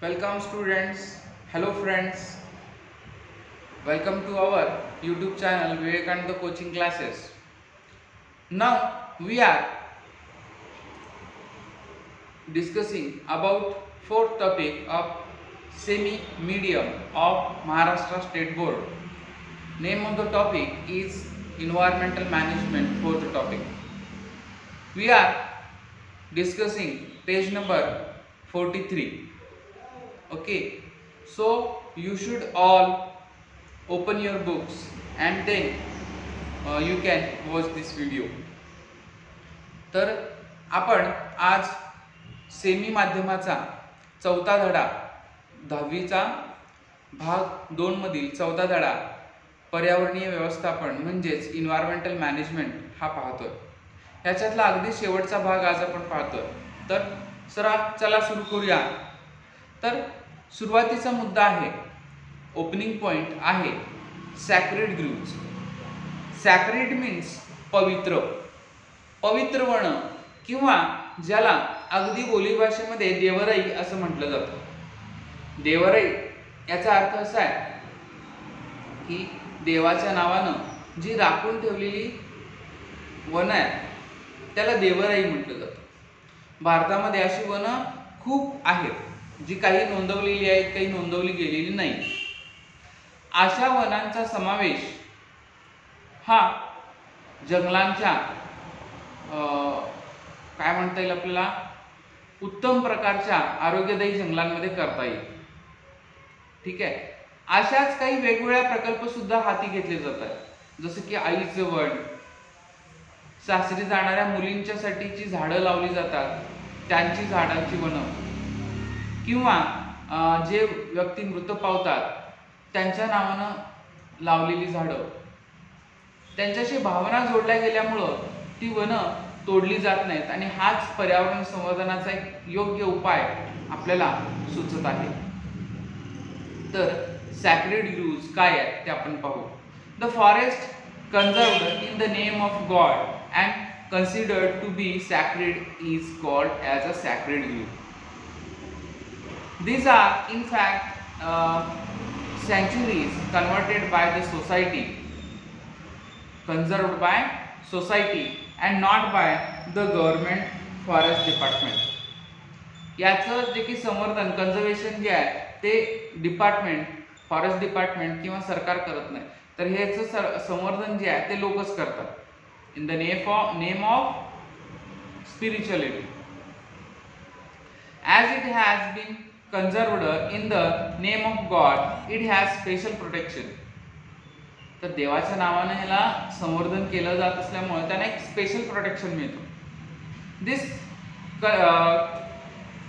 Welcome students, hello friends, welcome to our YouTube channel Vivekananda Coaching Classes. Now we are discussing about fourth topic of semi-medium of Maharashtra State Board. Name of the topic is Environmental Management, fourth topic. We are discussing page number 43. Okay, so you should all open your books and then you can watch this video. तर आपण आज semi माध्यमाचा चौथा धडा 10वीचा भाग 2 मधील चौथा धडा पर्यावरणीय व्यवस्थापन म्हणजेच एन्व्हायरमेंटल मॅनेजमेंट हा पाहतोय. ह्याच्यातला अगदी शेवटचा भाग आज आपण पाहतोय. तर चला सुरू करूया. तर सुरुवातीचा मुद्दा आहे, ओपनिंग पॉइंट आहे सॅक्रेड ग्रूव्ज. सॅक्रेड मीन्स पवित्र, पवित्र वन किंवा ज्याला अगदी बोलीभाषेमध्ये देवराई असं म्हटलं जातं. देवराई याचा अर्थ असा आहे की देवाच्या नावानं जी राखून ठेवलेली वन आहे त्याला देवराई म्हटलं जातं. भारतामध्ये अशी वन खूप आहेत जी काही नोंदवलेली आहेत, काही नोंदवली गेलेली नाही. अशा वनांचा समावेश हा जंगलांच्या काय म्हणता येईल आपल्याला उत्तम प्रकारच्या आरोग्यदायी जंगलांमध्ये करता येईल. ठीक आहे. अशाच काही वेगवेगळ्या प्रकल्प सुद्धा हाती घेतले जातात, जसं की आईचं वन, सासरी जाणाऱ्या मुलींच्यासाठीची झाडं लावली जातात त्यांची झाडांची वनं, किंवा जे व्यक्ती मृत पावतात त्यांच्या नावानं लावलेली झाडं, त्यांच्याशी भावना जोडल्या गेल्यामुळं ती वनं तोडली जात नाहीत आणि हाच पर्यावरण संवर्धनाचा एक योग्य उपाय आपल्याला सुचत आहे. तर सॅक्रेड ग्रूव्ज काय आहेत ते आपण पाहू. The forest conserved in the name of god and considered to be sacred is called as a sacred grove. These are in fact sanctuaries converted by the society, conserved by society and not by the government forest department. याचं जे की संवर्धन conservation जे आहे ते department, forest department किंवा सरकार करत नाही, तर ह्याचं संवर्धन जे आहे ते लोकच करतात. In the name of spirituality, as it has been conserved in the name of God, it has special protection. तर देवाच्या नावाने ह्याला संवर्धन केलं जात असल्यामुळे त्यांना एक स्पेशल प्रोटेक्शन मिळतो. This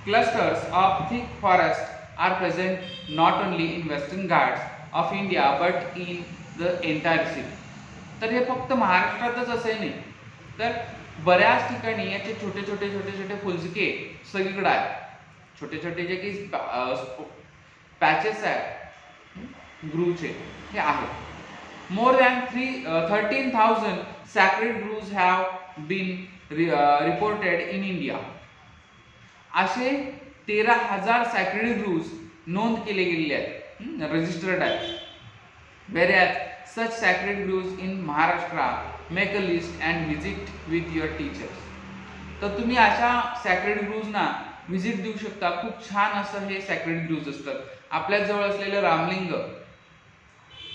clusters of thick forest are present not only in Western Ghats of India but in the entire city. तर हे फक्त महाराष्ट्रातच असे नाही, तर बऱ्याच ठिकाणी याचे छोटे छोटे फुलझुके सगळीकडे आहेत. छोटे छोटे जे की पॅचेस आहेत ग्रूव्हचे हे आहेत. More than 13,000 sacred groves have been reported in India. असे 13,000 सॅक्रेड ग्रूव्ज नोंद केले गेलेले आहेत, रजिस्टर्ड आहेत. Whereas such sacred groves in Maharashtra, make a list and visit with your teachers. तर तुम्ही अशा सॅक्रेड ग्रूव्जना व्हिजिट देऊ शकता. खूप छान असं हे सॅक्रेड ग्रूव्ज असतात. आपल्या जवळ असलेलं रामलिंग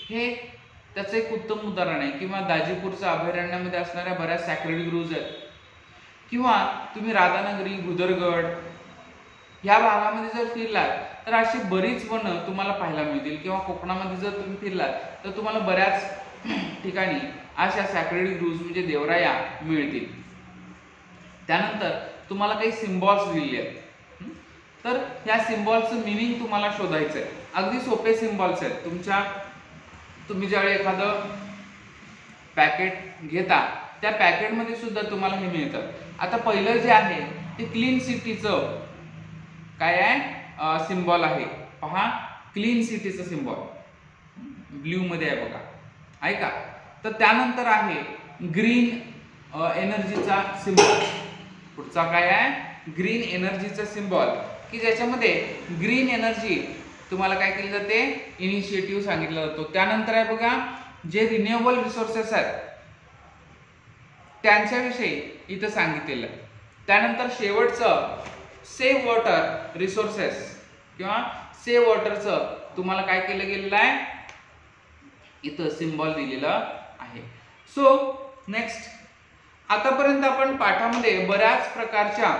हे त्याचं एक उत्तम उदाहरण आहे, किंवा दाजीपूरच्या अभयारण्यामध्ये असणाऱ्या बऱ्याच सॅक्रेड ग्रूव्ज आहेत, किंवा तुम्ही राधानगरी, गुदरगड ह्या भागामध्ये जर फिरलात तर अशी बरीच वनं तुम्हाला पाहायला मिळतील, किंवा कोकणामध्ये जर तुम्ही फिरलात तर तुम्हाला बऱ्याच ठिकाणी अशा सॅक्रेड ग्रूव्ज म्हणजे देवराया मिळतील. त्यानंतर तुम्हाला काही सिम्बॉल्स दिलेले आहेत. तर ह्या सिम्बॉल्सचं मिनिंग तुम्हाला शोधायचं आहे. अगदी सोपे सिम्बॉल्स आहेत. तुम्ही ज्यावेळी एखादं पॅकेट घेता त्या पॅकेटमध्ये सुद्धा तुम्हाला हे मिळतं. आता पहिलं जे आहे ते क्लीन सिटीचं काय आहे सिम्बॉल आहे. पहा, क्लीन सिटीचं सिम्बॉल ब्ल्यू मध्ये आहे बघा, आहे का. तर त्यानंतर आहे ग्रीन एनर्जीचा सिम्बॉल. पुढचा काय आहे ग्रीन एनर्जीचा सिम्बॉल, की की ज्याच्यामध्ये ग्रीन एनर्जी तुम्हाला काय केली जाते, इनिशिएटिव्ह सांगितला जातो. त्यानंतर आहे बघा जे रिन्युएबल रिसोर्सेस आहेत त्यांच्याविषयी इथं सांगितलेलं आहे. त्यानंतर शेवटचं सेव्ह वॉटर रिसोर्सेस किंवा सेव्ह वॉटरचं तुम्हाला काय केलं गेलेलं आहे, इथं सिम्बॉल दिलेलं आहे. सो नेक्स्ट, आतापर्यंत आपण पाठामध्ये बऱ्याच प्रकारच्या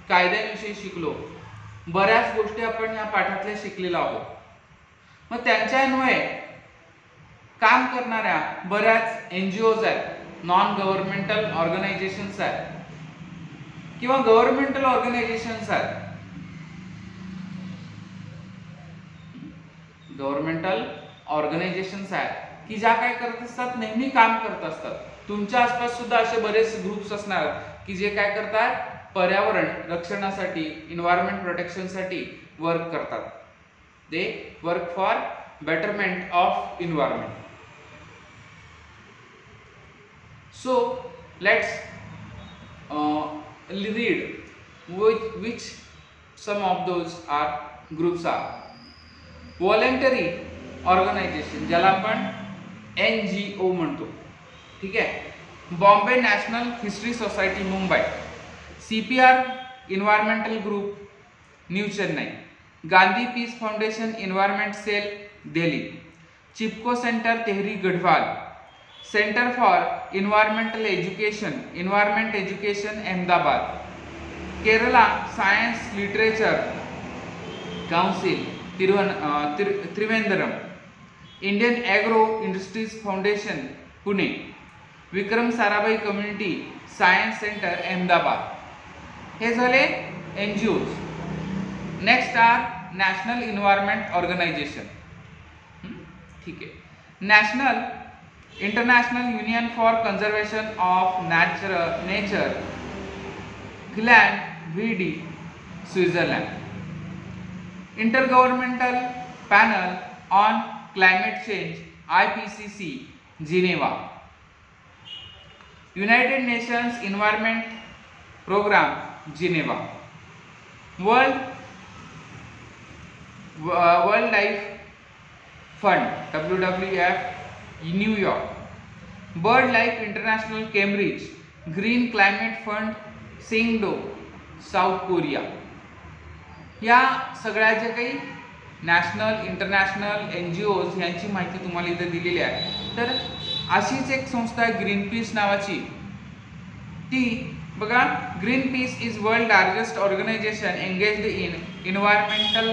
कायद्यांविषयी शिकलो, बऱ्याच गोष्टी आपण या पाठातल्या शिकलेलो आहोत. मग त्यांच्या अन्वये काम करणाऱ्या बऱ्याच NGOs आहेत, नॉन गव्हर्नमेंटल ऑर्गनायझेशन्स आहेत किंवा गव्हर्नमेंटल ऑर्गनायझेशन्स आहेत. गव्हर्नमेंटल ऑर्गनायझेशन्स आहेत की ज्या काय करत असतात, नेहमी काम करत असतात. तुमच्या आसपास सुद्धा असे बरेच ग्रुप्स असणार की जे काय करतात, पर्यावरण रक्षणासाठी, एन्व्हायरमेंट प्रोटेक्शनसाठी वर्क करतात. They work for betterment of environment. So let's read which some of those are groups are. Voluntary organization ज्याला आपण NGO म्हणतो, ठीक आहे. Bombay national history society Mumbai, CPR environmental group new Chennai, Gandhi peace foundation environment cell Delhi, Chipko centre Tehri Garhwal, centre for environmental education environment education Ahmedabad, Kerala science literature council Trivandrum, Indian agro industries foundation Pune, Vikram Sarabhai community science centre Ahmedabad. हे झाले NGOs. Next are national environment organisation, ठीक आहे. National international union for conservation of nature Gland VD Switzerland, intergovernmental panel on climate change IPCC Geneva, United Nations environment programme Geneva, world life fund WWF New York, bird life international Cambridge, green climate fund Songdo South Korea. या सगळ्या ज्या काही national international NGOs यांची माहिती तुम्हाला इथे दिलेली आहे. तर अशीच एक संस्था आहे ग्रीनपीस नावाची. ती बघा, Greenpeace is world largest organisation engaged in environmental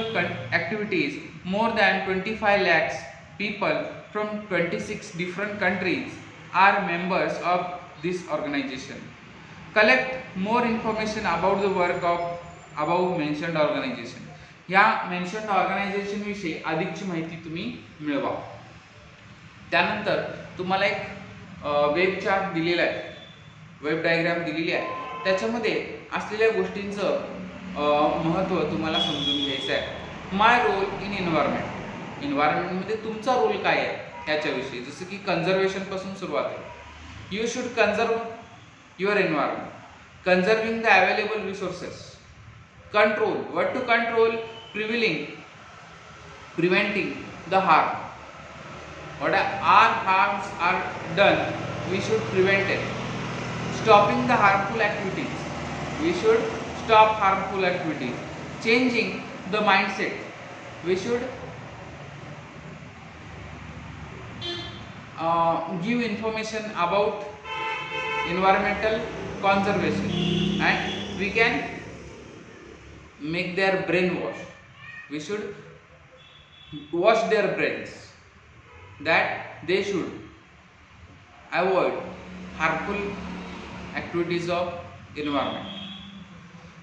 activities. More than 25 lakhs people from 26 different countries are members of this organization. Collect more information about the work of above mentioned organization. या mentioned organisation विषयी अधिकची माहिती तुम्ही मिळवा. त्यानंतर तुम्हाला एक web chart दिलेला आहे, वेब डायग्राम दिलेली आहे. त्याच्यामध्ये असलेल्या गोष्टींचं महत्त्व तुम्हाला समजून घ्यायचं आहे. माय रोल इन एन्व्हायरमेंट, एन्व्हायरमेंटमध्ये तुमचा रोल काय आहे ह्याच्याविषयी. जसं की कन्झर्वेशन पासून सुरुवात आहे. You should conserve your environment, conserving the available resources, control, what to control, preventing the harm. What our harms are done, we should prevent it. Stopping the harmful activities, we should stop harmful activities. Changing the mindset, we should give information about environmental conservation, and we can make their brainwash. We should wash their brains that they should avoid harmful activities of environment.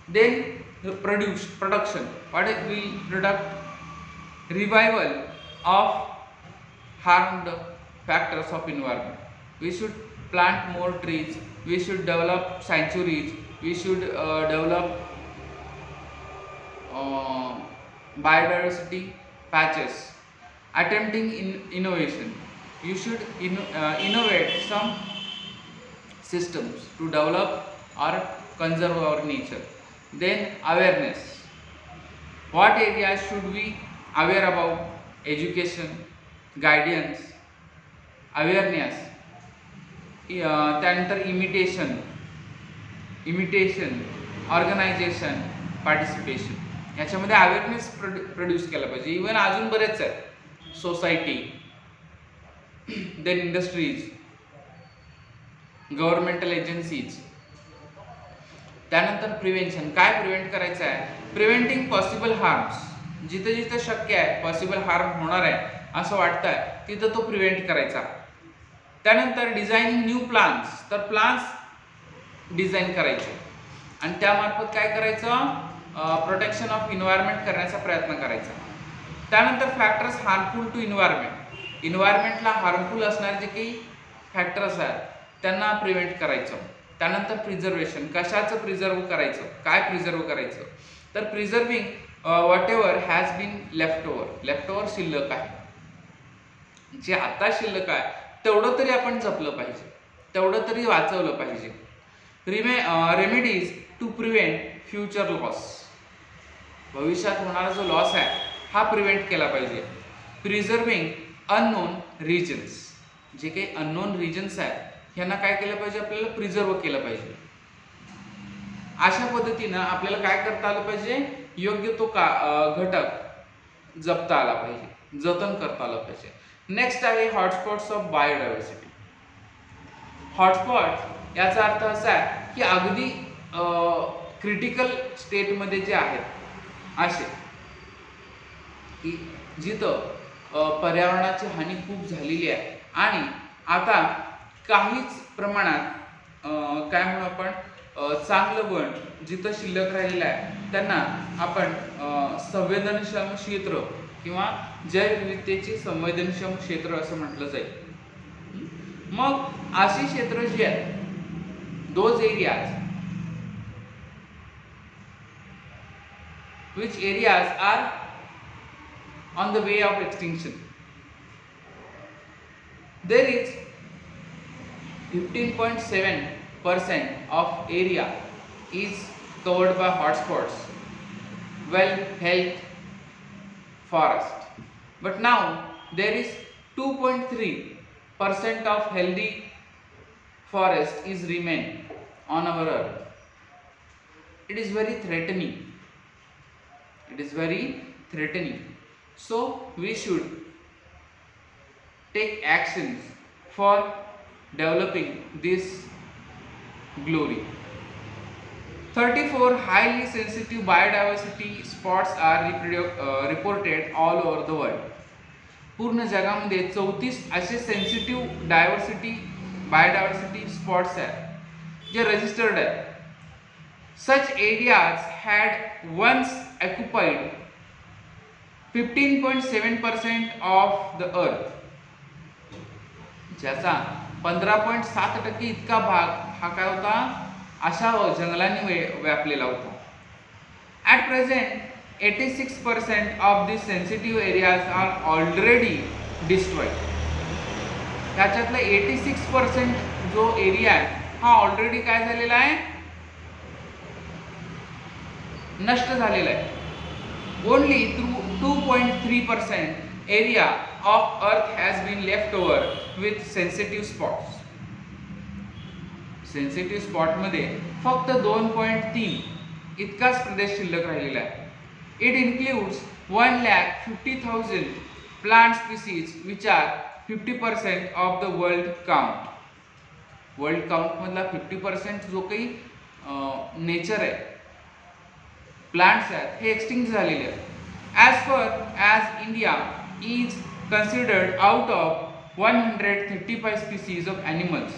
Then the production, what will product revival of harmed factors of environment. We should plant more trees, we should develop sanctuaries, we should develop biodiversity patches. Attempting innovation, you should innovate some systems to develop or conserve our nature. Then awareness. What areas should we aware about? Education, guidance, awareness, त्यानंतर imitation, organisation, participation, याच्यामध्ये awareness produce केला पाहिजे. Even अजून बरेच आहेत, society, then industries, governmental agencies. त्यानंतर prevention, काय prevent करायचं आहे? प्रिव्हेंटिंग पॉसिबल हार्म्स, जिथे जिथे शक्य आहे पॉसिबल हार्म होणार आहे असं वाटतंय तिथं तो प्रिव्हेंट करायचा. त्यानंतर डिझायनिंग न्यू प्लान्स, तर प्लान्स डिझाईन करायचे आणि त्यामार्फत काय करायचं? प्रोटेक्शन ऑफ इन्व्हायरमेंट करण्याचा प्रयत्न करायचा. त्यानंतर फॅक्टर्स हार्मफुल टू इन्व्हायरमेंट, इन्व्हायरमेंटला हार्मफुल असणारे जे काही फॅक्टर्स आहेत त्यांना प्रिव्हेंट करायचं. त्यानंतर प्रिझर्वेशन, कशाचं प्रिझर्व करायचं, काय प्रिझर्व करायचं? तर preserving whatever has been left over शिल्लक आहे, जे आता शिल्लक आहे तेवढं तरी आपण जपलं पाहिजे, तेवढं तरी वाचवलं पाहिजे. Remedies to prevent future loss, भविष्यात होणारा जो लॉस आहे हा प्रिव्हेंट केला पाहिजे. प्रिझर्विंग अननोन रिजन्स, जे काही अननोन रिजन्स आहेत ह्यांना काय केलं पाहिजे? आपल्याला प्रिझर्व केलं पाहिजे. अशा पद्धतीनं आपल्याला काय करता आलं पाहिजे? योग्य तो घटक जपता आला पाहिजे, जतन करता आलं पाहिजे. नेक्स्ट आहे हॉटस्पॉट्स ऑफ बायोडायव्हर्सिटी. हॉटस्पॉट याचा अर्थ असा आहे की अगदी क्रिटिकल स्टेटमध्ये जे आहेत असे की जिथं पर्यावरणाची हानी खूप झालेली आहे आणि आता काहीच प्रमाणात काय म्हणू आपण चांगलं वन जिथं शिल्लक राहिलेलं आहे त्यांना आपण संवेदनक्षम क्षेत्र किंवा जैवविविधतेची संवेदनक्षम क्षेत्र असं म्हटलं जाईल. मग अशी क्षेत्र जी आहेत, those areas which areas are on the way of extinction, there is 15.7% of area is covered by hotspots, well health forest, but now there is 2.3% of healthy forest is remain on our earth. It is very threatening, it is very threatening. So we should take actions for developing this glory. 34 highly sensitive biodiversity spots are reported all over the world. पूर्ण जगामध्ये 34 असे sensitive biodiversity spots आहेत जे registered आहेत. Such areas had once occupied 15.7% of the earth, ज्याचा 15.7% इतका भाग हा काय होता? अशा जंगलांनी व्यापलेला होता. At present 86% of these sensitive areas are already destroyed. त्याच्यातला 86% जो एरिया आहे हा ऑलरेडी काय झालेला आहे? नष्ट झालेला आहे. Only 2.3% area of earth has been left over with sensitive spots. Sensitive spot मध्ये फक्त 2.3 इतकाच प्रदेश शिल्लक राहिलेला आहे. It includes 1,50,000 plant species which are 50% of the world count. World count मधला 50% जो काही नेचर आहे, प्लांट्स आहेत हे एक्सटिंक्ट झालेले आहेत. As far as India is considered out of 135 species of animals,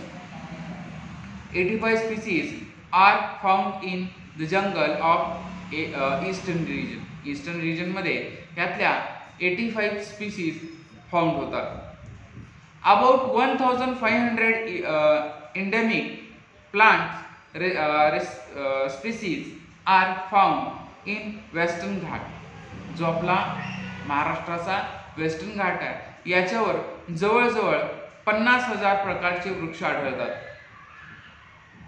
85 species are found in the jungle of eastern region. Eastern रिजनमध्ये यातल्या 85 स्पीसीज फाउंड होतात. About 1,500 endemic plant species are found in western Ghat. जो आपला महाराष्ट्राचा western घाट आहे याच्यावर जवळजवळ 50,000 प्रकारचे वृक्ष आढळतात.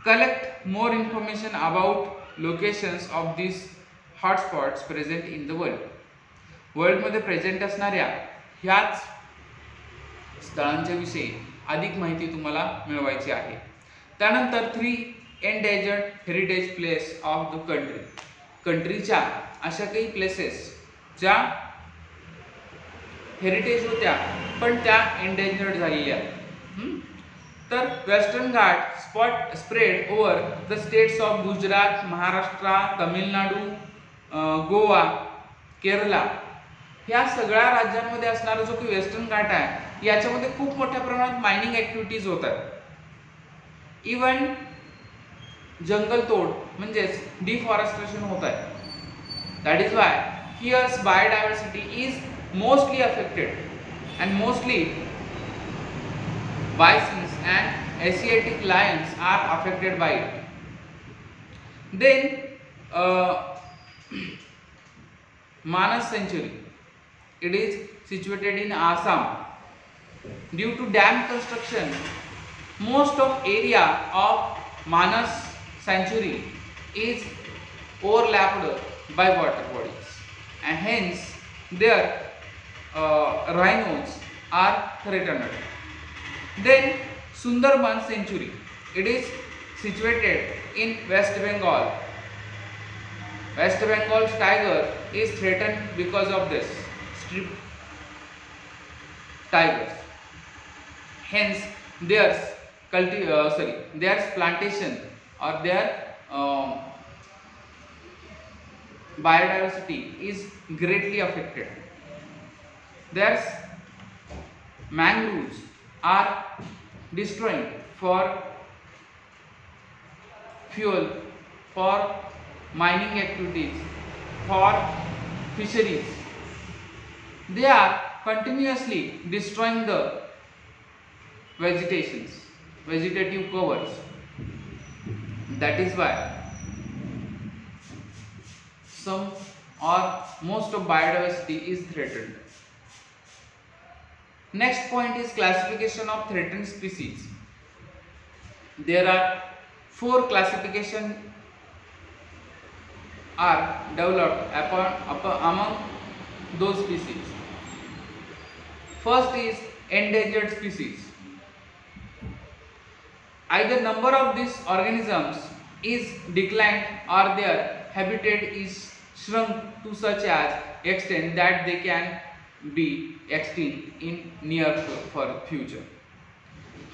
Collect more information about locations of this hotspots present in the world. वर्ल्डमध्ये प्रेझेंट असणाऱ्या ह्याच स्थळांच्या विषयी अधिक माहिती तुम्हाला मिळवायची आहे. त्यानंतर 3 endangered heritage place of the country. कंट्रीच्या अशा काही प्लेसेस ज्या हेरिटेज होत्या पण त्या एंडेंजर्ड झालेल्या. तर western Ghat spread over the states of Gujarat, Maharashtra, Tamil Nadu, Goa, Kerala ह्या सगळ्या राज्यांमध्ये असणारा जो की वेस्टर्न घाट आहे याच्यामध्ये खूप मोठ्या प्रमाणात मायनिंग ऍक्टिव्हिटीज होतात. इवन जंगलतोड म्हणजेच डिफॉरेस्टेशन होत आहे. That is why here's biodiversity is mostly affected and mostly bisons and Asiatic lions are affected by it. Then Manas Sanctuary, it is situated in Assam. Due to dam construction, most of area of Manas Sanctuary is overlapped by water bodies and hence their rhinos are threatened. Then Sundarban Sanctuary, it is situated in West Bengal. West Bengal's tiger is threatened because of this strip tigers. Hence their plantation or their biodiversity is greatly affected. Their mangroves are destroying for fuel, for mining activities, for fisheries. They are continuously destroying the vegetative covers. That is why some or most of biodiversity is threatened. Next point is classification of threatened species. There are 4 classification are developed among those species. First is endangered species. Either number of these organisms is declined or their habitat is shrunk to such as extent that they can be extinct in near future.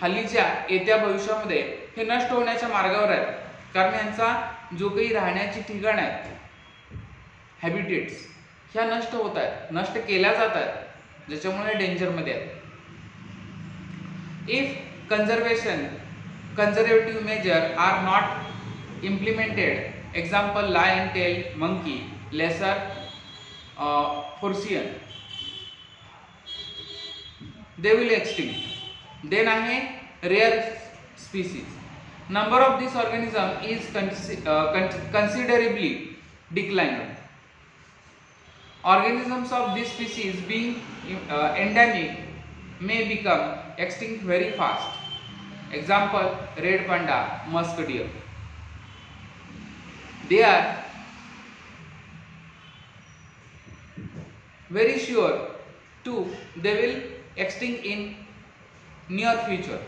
हल्लीच्या येत्या भविष्यामध्ये हे नष्ट होण्याच्या मार्गावर आहेत, कारण यांचा जो काही राहण्याची ठिकाण आहेत हॅबिटेट्स ह्या नष्ट होत आहेत, नष्ट केल्या जात आहेत, ज्याच्यामुळे डेंजर मध्ये आहेत. If conservative measures are not implemented, example lion tail monkey, lesser Phorcyon, they will extinct. Then आहे rare species. Number of this organism is considerably declined. Organisms of this species being endemic may become extinct very fast. Example red panda, musk deer. They are very sure they will extinct in near future.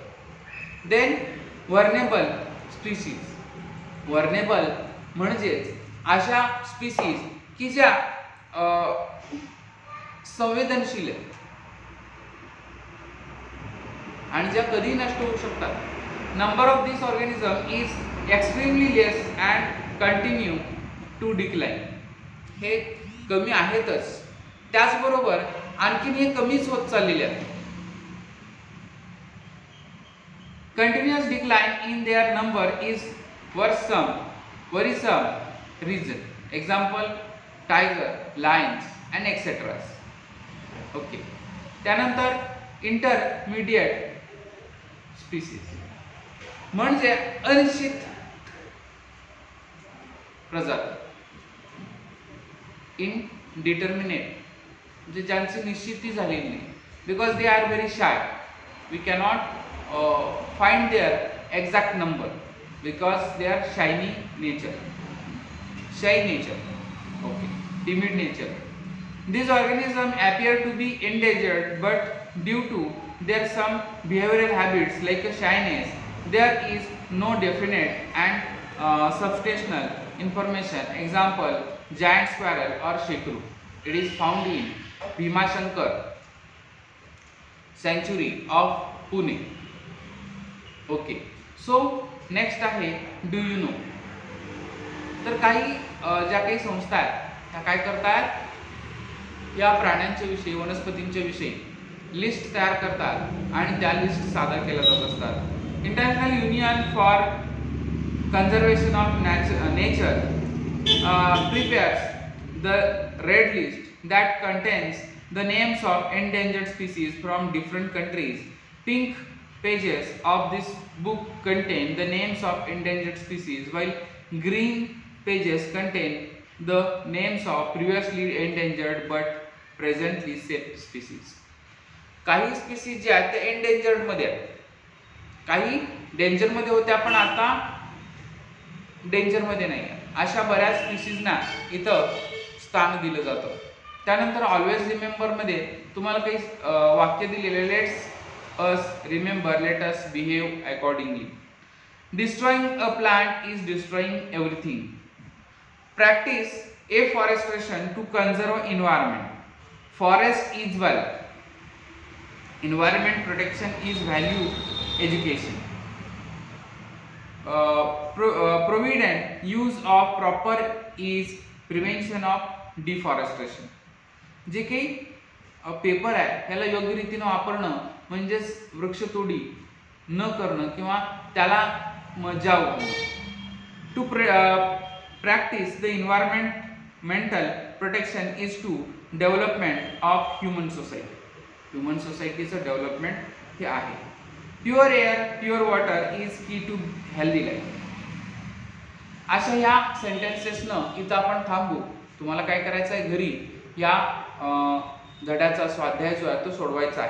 Then vulnerable species. vulnerable म्हणजेच अशा species की ज्या संवेदनशील आहेत आणि ज्या कधी नष्ट होऊ शकतात. Number of this organism is extremely less and continue to decline. हे कमी आहेतच, त्याचबरोबर आणखीन हे कमीच होत चाललेले आहेत. Continuous decline in their number is worrisome reason. Example tiger, lions and etc. Okay. त्यानंतर intermediate species म्हणजे अनिश्चित प्रजाती. Indeterminate म्हणजे ज्यांची निश्चिती झालेली नाही, because they are very shy. We cannot find their exact number because they are shiny nature. shy nature, okay, timid nature. These organisms appear to be endangered, but due to their some behavioral habits like shyness, there is no definite and substantial information. Example, giant squirrel or shrew. It is found in Bhimashankar Sanctuary of Pune. Okay, so next आहे do you know. तर काही ज्या काही संस्था आहेत त्या काय करतात, या प्राण्यांच्या विषयी वनस्पतींच्या विषयी लिस्ट तयार करतात आणि त्या लिस्ट सादर केल्या जात असतात. International union for conservation of nature prepares the red list that contains the names of endangered species from different countries. Pink pages of this book contain the names of endangered species, while green pages contain the names of previously endangered but presently safe species. काही species जे आहेत ते endangered मध्ये आहेत, काही danger मध्ये होत्या पण आता डेंजर मध्ये नाही. अशा बऱ्याच स्पीसीजना इथं स्थान दिलं जातं. त्यानंतर ऑलवेज रिमेंबर मध्ये तुम्हाला काही वाक्य दिलेले, let's us remember, let us behave accordingly. Destroying a plant is destroying everything. Practice afforestation to conserve environment. Forest is wealth. Environment protection is value education. Provident use of proper is prevention of deforestation. जे काही paper आहे ह्याला योग्य रीतीने वापरणं म्हणजेच वृक्षतोडी न करणं किंवा त्याला मजाव करणं. To practice the environmental protection is to development of human society. Human सोसायटीचं डेव्हलपमेंट हे आहे. Pure air, pure water is key to healthy life. अशा ह्या सेंटेन्सेसनं इथं आपण थांबू. तुम्हाला काय करायचं आहे, घरी या धड्याचा स्वाध्याय जो आहे तो सोडवायचा आहे.